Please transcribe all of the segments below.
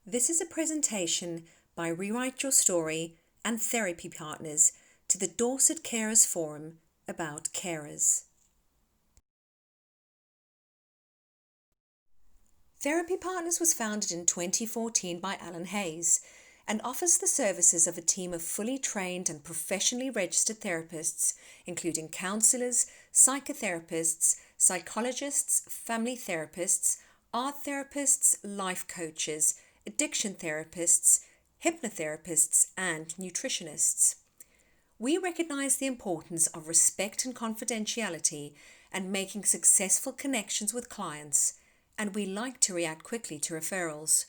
This is a presentation by Rewrite Your Story and Therapy Partners to the Dorset Carers Forum about carers. Therapy Partners was founded in 2014 by Alan Hayes and offers the services of a team of fully trained and professionally registered therapists, including counsellors, psychotherapists, psychologists, family therapists, art therapists, life coaches, addiction therapists, hypnotherapists, and nutritionists. We recognise the importance of respect and confidentiality and making successful connections with clients, and we like to react quickly to referrals.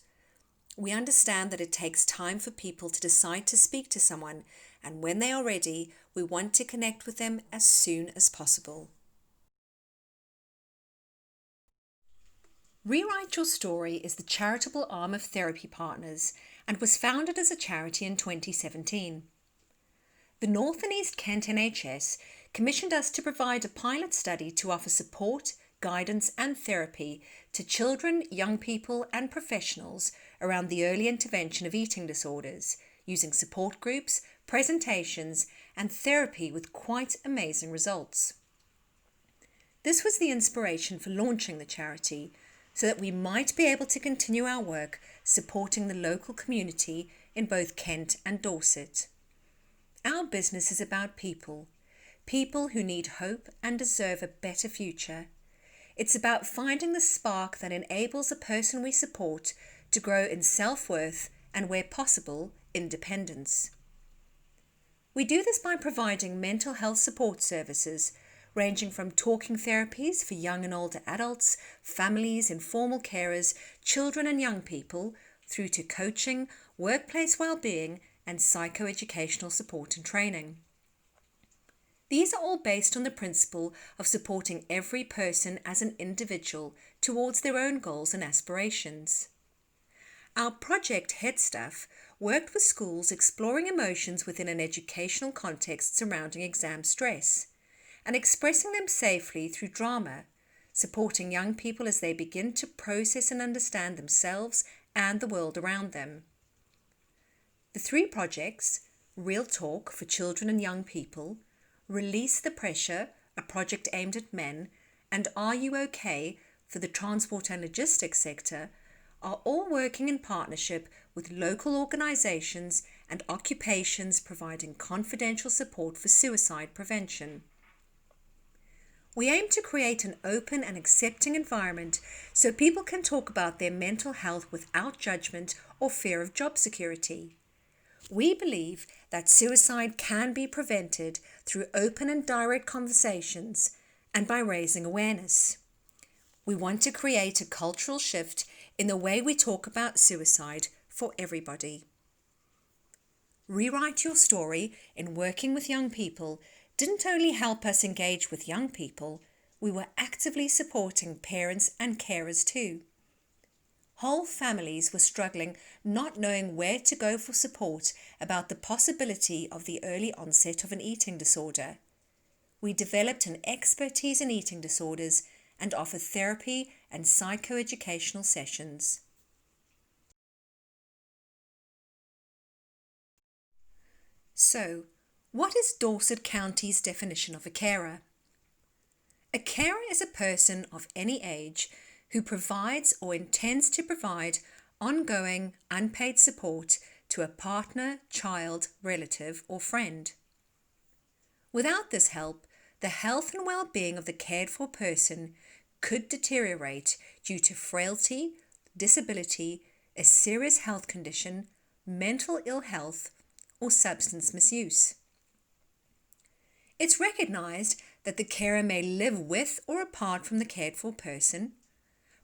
We understand that it takes time for people to decide to speak to someone, and when they are ready, we want to connect with them as soon as possible. Rewrite Your Story is the charitable arm of Therapy Partners and was founded as a charity in 2017. The North and East Kent NHS commissioned us to provide a pilot study to offer support, guidance and therapy to children, young people and professionals around the early intervention of eating disorders, using support groups, presentations and therapy with quite amazing results. This was the inspiration for launching the charity, so that we might be able to continue our work supporting the local community in both Kent and Dorset. Our business is about people who need hope and deserve a better future. It's about finding the spark that enables a person we support to grow in self-worth and, where possible, independence. We do this by providing mental health support services ranging from talking therapies for young and older adults, families, informal carers, children and young people, through to coaching, workplace well-being and psychoeducational support and training. These are all based on the principle of supporting every person as an individual towards their own goals and aspirations. Our project Headstuff worked with schools exploring emotions within an educational context surrounding exam stress and expressing them safely through drama, supporting young people as they begin to process and understand themselves and the world around them. The three projects, Real Talk for children and young people, Release the Pressure, a project aimed at men, and Are You OK for the transport and logistics sector, are all working in partnership with local organisations and occupations providing confidential support for suicide prevention. We aim to create an open and accepting environment so people can talk about their mental health without judgment or fear of job security. We believe that suicide can be prevented through open and direct conversations and by raising awareness. We want to create a cultural shift in the way we talk about suicide for everybody. Rewrite Your Story in working with young people didn't only help us engage with young people, we were actively supporting parents and carers too. Whole families were struggling, not knowing where to go for support about the possibility of the early onset of an eating disorder. We developed an expertise in eating disorders and offer therapy and psychoeducational sessions. So, what is Dorset County's definition of a carer? A carer is a person of any age who provides or intends to provide ongoing, unpaid support to a partner, child, relative or friend. Without this help, the health and well-being of the cared for person could deteriorate due to frailty, disability, a serious health condition, mental ill health, or substance misuse. It's recognised that the carer may live with or apart from the cared for person.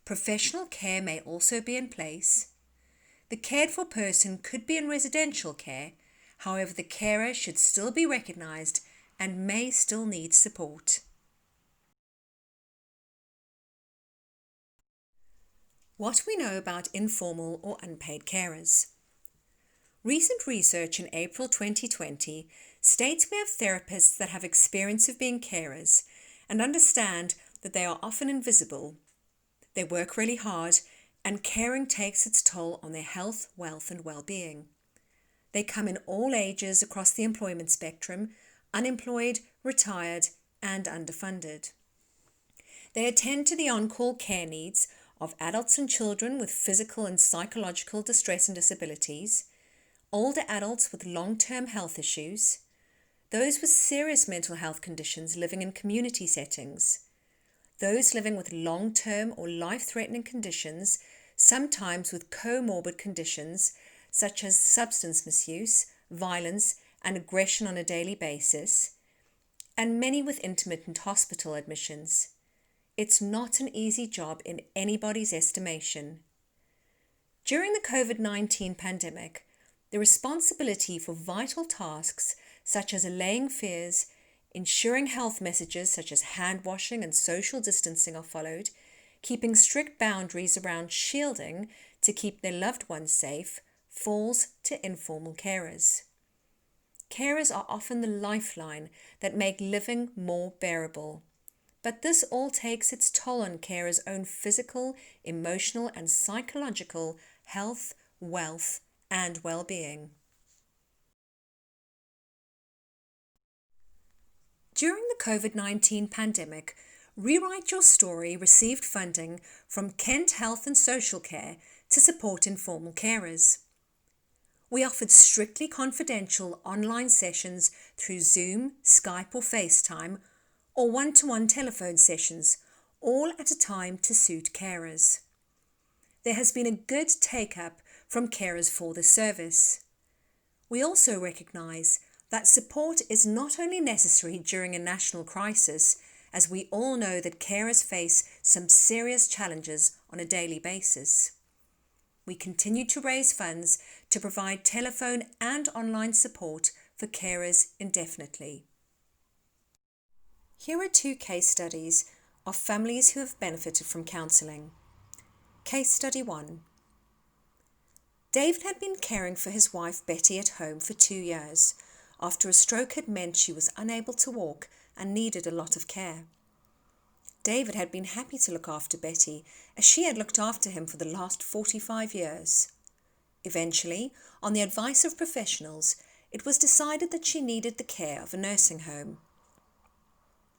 Professional care may also be in place. The cared for person could be in residential care, however the carer should still be recognised and may still need support. What we know about informal or unpaid carers. Recent research in April 2020 states we have therapists that have experience of being carers and understand that they are often invisible. They work really hard and caring takes its toll on their health, wealth, and well-being. They come in all ages across the employment spectrum, unemployed, retired, and underfunded. They attend to the on-call care needs of adults and children with physical and psychological distress and disabilities, older adults with long-term health issues, those with serious mental health conditions living in community settings, those living with long-term or life-threatening conditions, sometimes with comorbid conditions such as substance misuse, violence, and aggression on a daily basis, and many with intermittent hospital admissions. It's not an easy job in anybody's estimation. During the COVID-19 pandemic, the responsibility for vital tasks such as allaying fears, ensuring health messages such as hand washing and social distancing are followed, keeping strict boundaries around shielding to keep their loved ones safe, falls to informal carers. Carers are often the lifeline that make living more bearable. But this all takes its toll on carers' own physical, emotional, and psychological health, wealth, and well-being. During the COVID-19 pandemic, Rewrite Your Story received funding from Kent Health and Social Care to support informal carers. We offered strictly confidential online sessions through Zoom, Skype, or FaceTime, or one-to-one telephone sessions, all at a time to suit carers. There has been a good take-up from carers for this service. We also recognise that support is not only necessary during a national crisis, as we all know that carers face some serious challenges on a daily basis. We continue to raise funds to provide telephone and online support for carers indefinitely. Here are 2 case studies of families who have benefited from counselling. Case study 1. David had been caring for his wife Betty at home for 2 years after a stroke had meant she was unable to walk and needed a lot of care. David had been happy to look after Betty as she had looked after him for the last 45 years. Eventually, on the advice of professionals, it was decided that she needed the care of a nursing home.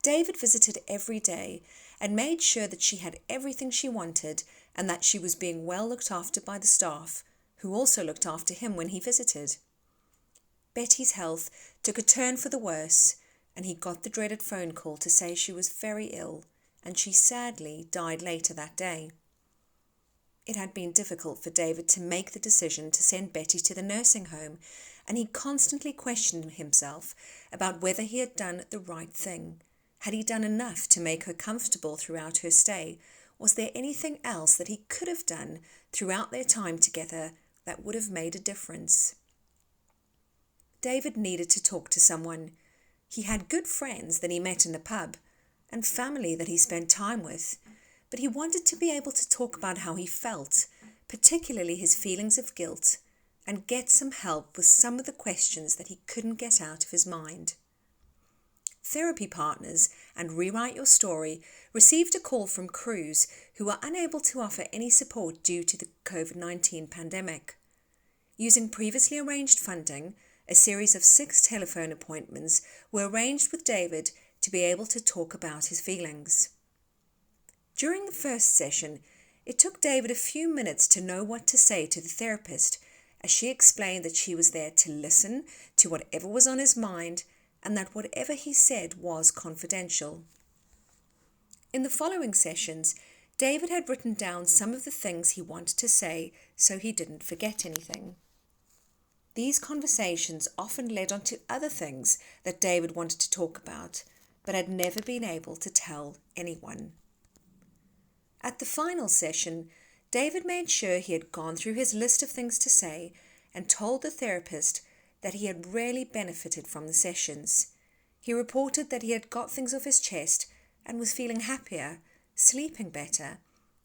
David visited every day and made sure that she had everything she wanted and that she was being well looked after by the staff, who also looked after him when he visited. Betty's health took a turn for the worse, and he got the dreaded phone call to say she was very ill, and she sadly died later that day. It had been difficult for David to make the decision to send Betty to the nursing home, and he constantly questioned himself about whether he had done the right thing. Had he done enough to make her comfortable throughout her stay? Was there anything else that he could have done throughout their time together that would have made a difference? David needed to talk to someone. He had good friends that he met in the pub and family that he spent time with, but he wanted to be able to talk about how he felt, particularly his feelings of guilt, and get some help with some of the questions that he couldn't get out of his mind. Therapy Partners and Rewrite Your Story received a call from Cruz, who were unable to offer any support due to the COVID-19 pandemic. Using previously arranged funding, a series of 6 telephone appointments were arranged with David to be able to talk about his feelings. During the first session, it took David a few minutes to know what to say to the therapist, as she explained that she was there to listen to whatever was on his mind and that whatever he said was confidential. In the following sessions, David had written down some of the things he wanted to say so he didn't forget anything. These conversations often led on to other things that David wanted to talk about, but had never been able to tell anyone. At the final session, David made sure he had gone through his list of things to say and told the therapist that he had really benefited from the sessions. He reported that he had got things off his chest and was feeling happier, sleeping better,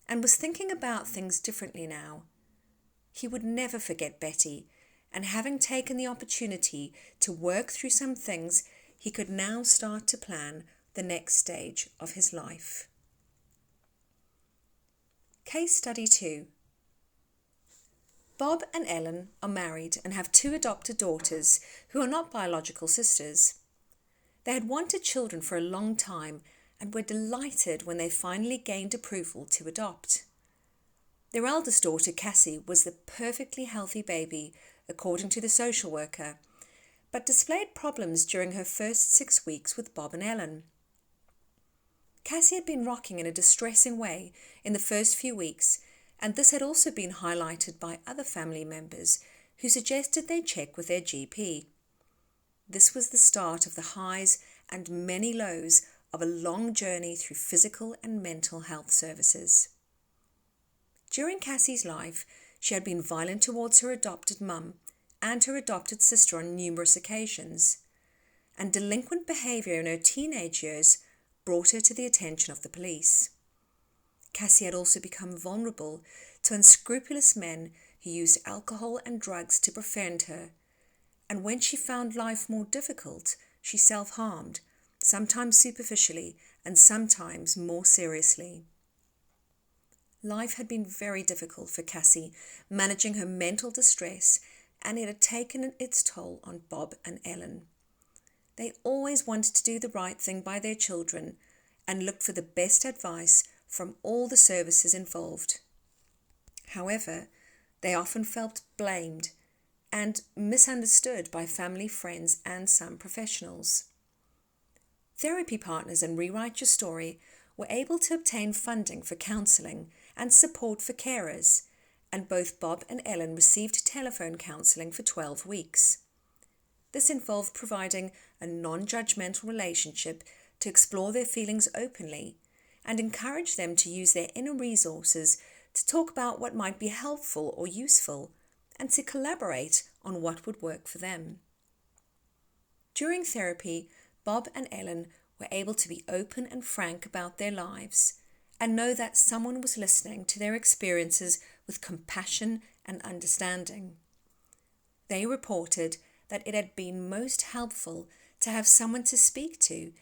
and was thinking about things differently now. He would never forget Betty, and having taken the opportunity to work through some things, he could now start to plan the next stage of his life. Case Study 2. Bob and Ellen are married and have 2 adopted daughters who are not biological sisters. They had wanted children for a long time and were delighted when they finally gained approval to adopt. Their eldest daughter, Cassie, was the perfectly healthy baby, according to the social worker, but displayed problems during her first 6 weeks with Bob and Ellen. Cassie had been rocking in a distressing way in the first few weeks, and this had also been highlighted by other family members who suggested they check with their GP. This was the start of the highs and many lows of a long journey through physical and mental health services. During Cassie's life, she had been violent towards her adopted mum and her adopted sister on numerous occasions, and delinquent behaviour in her teenage years brought her to the attention of the police. Cassie had also become vulnerable to unscrupulous men who used alcohol and drugs to befriend her, and when she found life more difficult, she self-harmed, sometimes superficially and sometimes more seriously. Life had been very difficult for Cassie, managing her mental distress, and it had taken its toll on Bob and Ellen. They always wanted to do the right thing by their children and looked for the best advice from all the services involved. However, they often felt blamed and misunderstood by family, friends, and some professionals. Therapy Partners and Rewrite Your Story were able to obtain funding for counselling and support for carers, and both Bob and Ellen received telephone counselling for 12 weeks. This involved providing a non-judgmental relationship to explore their feelings openly and encourage them to use their inner resources to talk about what might be helpful or useful and to collaborate on what would work for them. During therapy, Bob and Ellen were able to be open and frank about their lives and know that someone was listening to their experiences with compassion and understanding. They reported that it had been most helpful to have someone to speak to,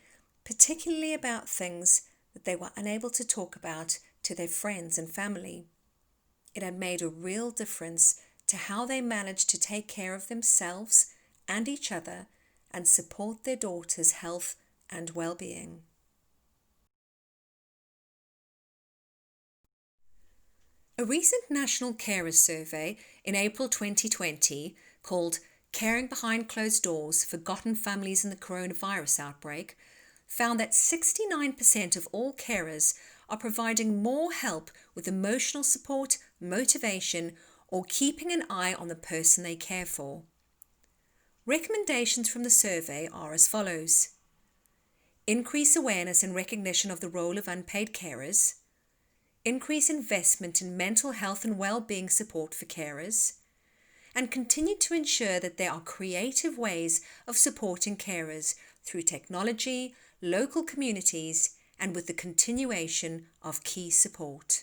particularly about things that they were unable to talk about to their friends and family. It had made a real difference to how they managed to take care of themselves and each other and support their daughter's health and well-being. A recent National Carers Survey in April 2020 called Caring Behind Closed Doors, Forgotten Families in the Coronavirus Outbreak found that 69% of all carers are providing more help with emotional support, motivation, or keeping an eye on the person they care for. Recommendations from the survey are as follows. Increase awareness and recognition of the role of unpaid carers. Increase investment in mental health and well-being support for carers. And continue to ensure that there are creative ways of supporting carers through technology, local communities, and with the continuation of key support.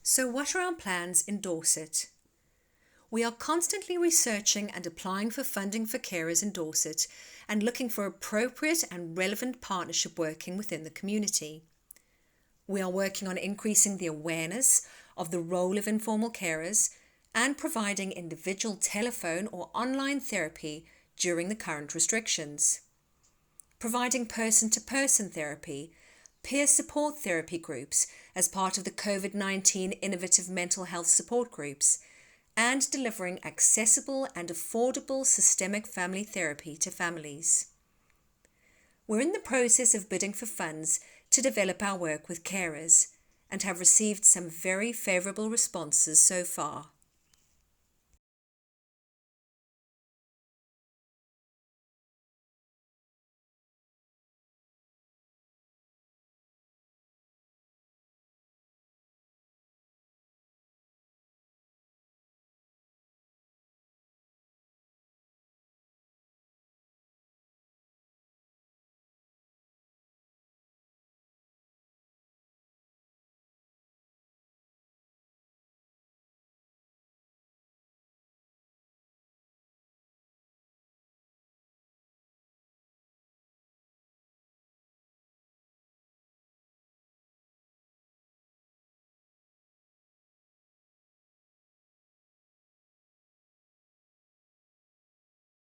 So what are our plans in Dorset? We are constantly researching and applying for funding for carers in Dorset and looking for appropriate and relevant partnership working within the community. We are working on increasing the awareness of the role of informal carers and providing individual telephone or online therapy during the current restrictions. Providing person-to-person therapy, peer support therapy groups as part of the COVID-19 innovative mental health support groups, and delivering accessible and affordable systemic family therapy to families. We're in the process of bidding for funds to develop our work with carers and have received some very favourable responses so far.